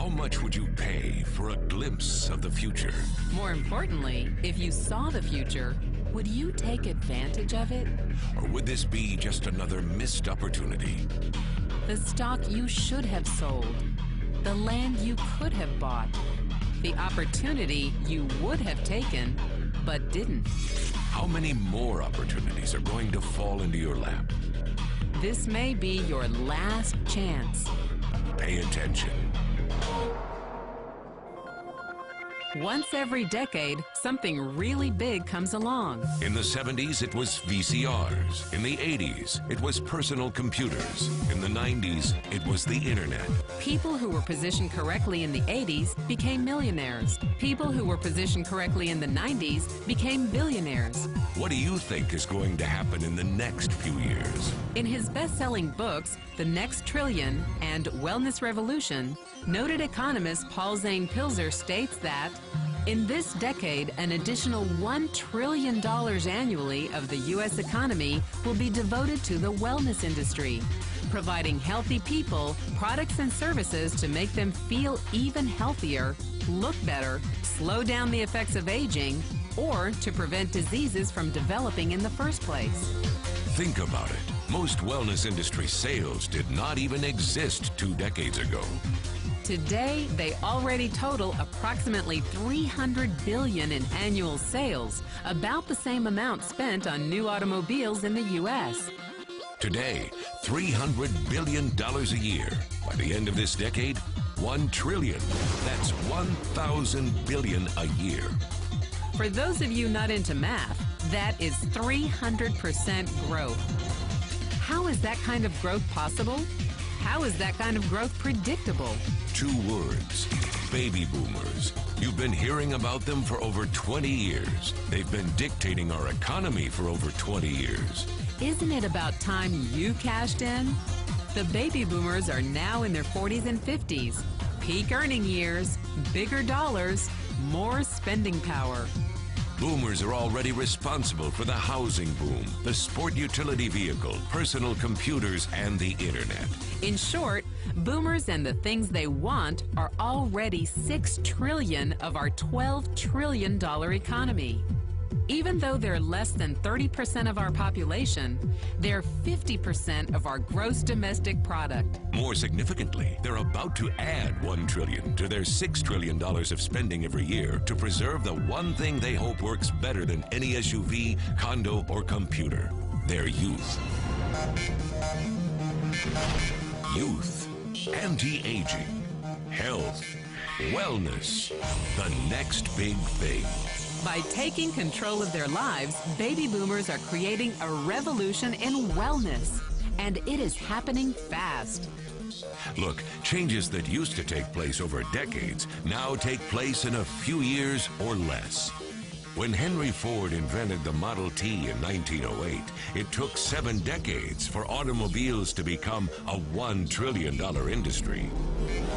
How much would you pay for a glimpse of the future? More importantly, if you saw the future, would you take advantage of it? Or would this be just another missed opportunity? The stock you should have sold, the land you could have bought, the opportunity you would have taken but didn't. How many more opportunities are going to fall into your lap? This may be your last chance. Pay attention. Once every decade, something really big comes along. In the 70s, it was VCRs. In the 80s, it was personal computers. In the 90s, it was the internet. People who were positioned correctly in the 80s became millionaires. People who were positioned correctly in the 90s became billionaires. What do you think is going to happen in the next few years? In his best-selling books, The Next Trillion and Wellness Revolution, noted economist Paul Zane Pilzer states that in this decade, an additional $1 trillion annually of the U.S. economy will be devoted to the wellness industry, providing healthy people products and services to make them feel even healthier, look better, slow down the effects of aging, or to prevent diseases from developing in the first place. Think about it. Most wellness industry sales did not even exist 2 decades ago. Today, they already total approximately $300 billion in annual sales, about the same amount spent on new automobiles in the U.S. Today, $300 billion a year. By the end of this decade, $1 trillion. That's 1,000 billion a year. For those of you not into math, that is 300% growth. How is that kind of growth possible? How is that kind of growth predictable? 2 words: baby boomers. You've been hearing about them for over 20 years. They've been dictating our economy for over 20 years. Isn't it about time you cashed in? The baby boomers are now in their 40s and 50s. Peak earning years, bigger dollars, more spending power. Boomers are already responsible for the housing boom, the sport utility vehicle, personal computers, and the internet. In short, boomers and the things they want are already $6 trillion of our $12 trillion economy. Even though they're less than 30% of our population, they're 50% of our gross domestic product. More significantly, they're about to add $1 trillion to their $6 trillion of spending every year to preserve the one thing they hope works better than any SUV, condo, or computer: their youth. Youth, anti-aging, health, wellness, the next big thing. By taking control of their lives, baby boomers are creating a revolution in wellness. And it is happening fast. Look, changes that used to take place over decades now take place in a few years or less. When Henry Ford invented the Model T in 1908, it took 7 decades for automobiles to become a $1 trillion industry.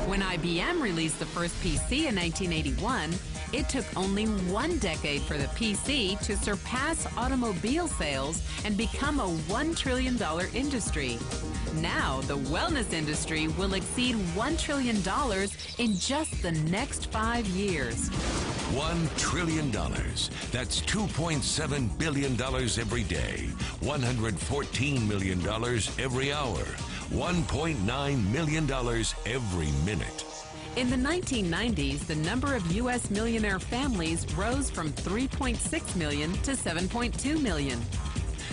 When IBM released the first PC in 1981, it took only 1 decade for the PC to surpass automobile sales and become a $1 trillion industry. Now, the wellness industry will exceed $1 trillion in just the next 5 years. $1 trillion. That's $2.7 billion every day, $114 million every hour, $1.9 million every minute. In the 1990s, the number of U.S. millionaire families rose from 3.6 million to 7.2 million.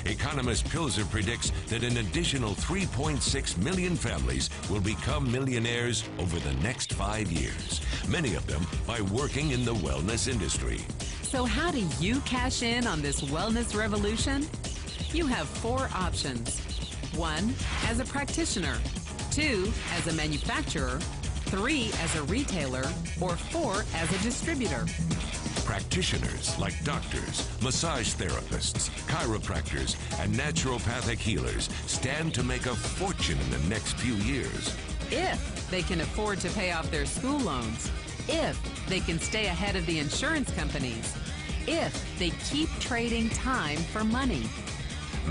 Economist Pilzer predicts that an additional 3.6 million families will become millionaires over the next 5 years, many of them by working in the wellness industry. So how do you cash in on this wellness revolution? You have 4 options. 1, as a practitioner. 2, as a manufacturer. 3, as a retailer. Or 4, as a distributor. Practitioners like doctors, massage therapists, chiropractors, and naturopathic healers stand to make a fortune in the next few years. If they can afford to pay off their school loans. If they can stay ahead of the insurance companies. If they keep trading time for money.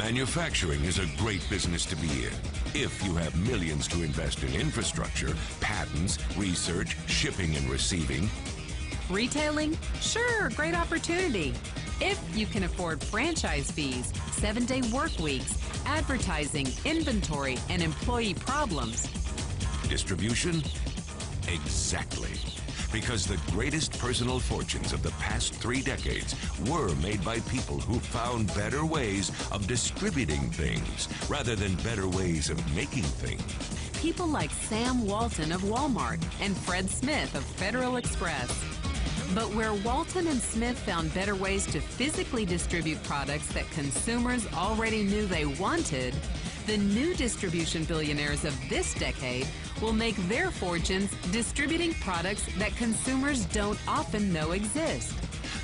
Manufacturing is a great business to be in if you have millions to invest in infrastructure, patents, research, shipping and receiving. Retailing? Sure, great opportunity. If you can afford franchise fees, 7-day work weeks, advertising, inventory, and employee problems. Distribution? Exactly. Because the greatest personal fortunes of the past 3 decades were made by people who found better ways of distributing things rather than better ways of making things. People like Sam Walton of Walmart and Fred Smith of Federal Express. But where Walton and Smith found better ways to physically distribute products that consumers already knew they wanted, the new distribution billionaires of this decade will make their fortunes distributing products that consumers don't often know exist.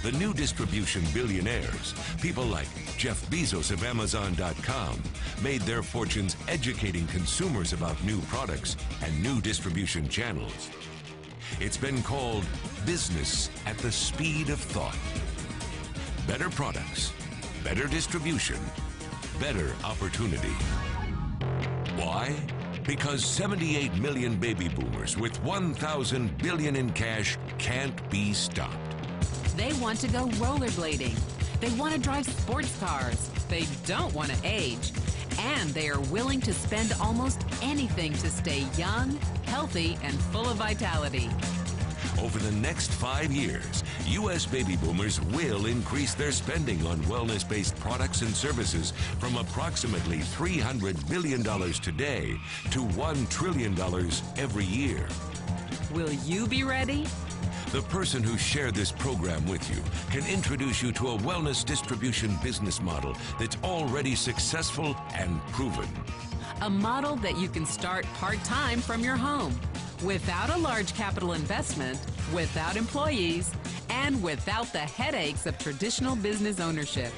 The new distribution billionaires, people like Jeff Bezos of Amazon.com, made their fortunes educating consumers about new products and new distribution channels. It's been called business at the speed of thought. Better products, better distribution, better opportunity. Why? Because 78 million baby boomers with 1,000 billion in cash can't be stopped. They want to go rollerblading. They want to drive sports cars. They don't want to age. And they are willing to spend almost anything to stay young, healthy, and full of vitality. Over the next 5 years, U.S. baby boomers will increase their spending on wellness-based products and services from approximately $300 billion today to $1 trillion every year. Will you be ready? The person who shared this program with you can introduce you to a wellness distribution business model that's already successful and proven. A model that you can start part-time from your home, without a large capital investment, without employees, and without the headaches of traditional business ownership.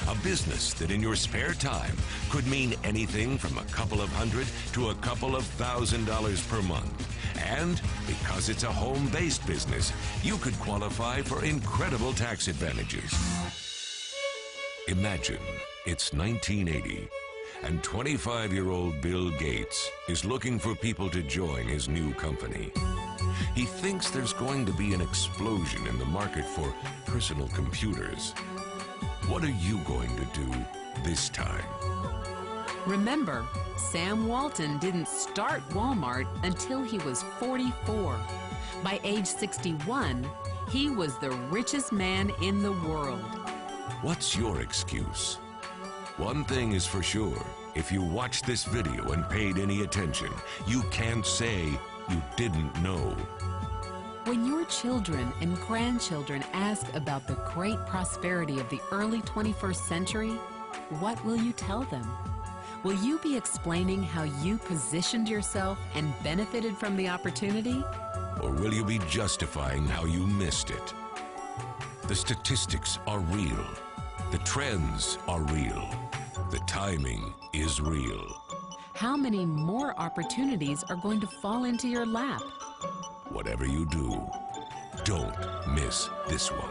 A business that in your spare time could mean anything from a couple of hundred to a couple of $1,000s per month. And because it's a home-based business, you could qualify for incredible tax advantages. Imagine it's 1980. And 25-year-old Bill Gates is looking for people to join his new company. He thinks there's going to be an explosion in the market for personal computers. What are you going to do this time? Remember, Sam Walton didn't start Walmart until he was 44. By age 61, he was the richest man in the world. What's your excuse? One thing is for sure, if you watched this video and paid any attention, you can't say you didn't know. When your children and grandchildren ask about the great prosperity of the early 21st century, what will you tell them? Will you be explaining how you positioned yourself and benefited from the opportunity? Or will you be justifying how you missed it? The statistics are real. The trends are real. The timing is real. How many more opportunities are going to fall into your lap? Whatever you do, don't miss this one.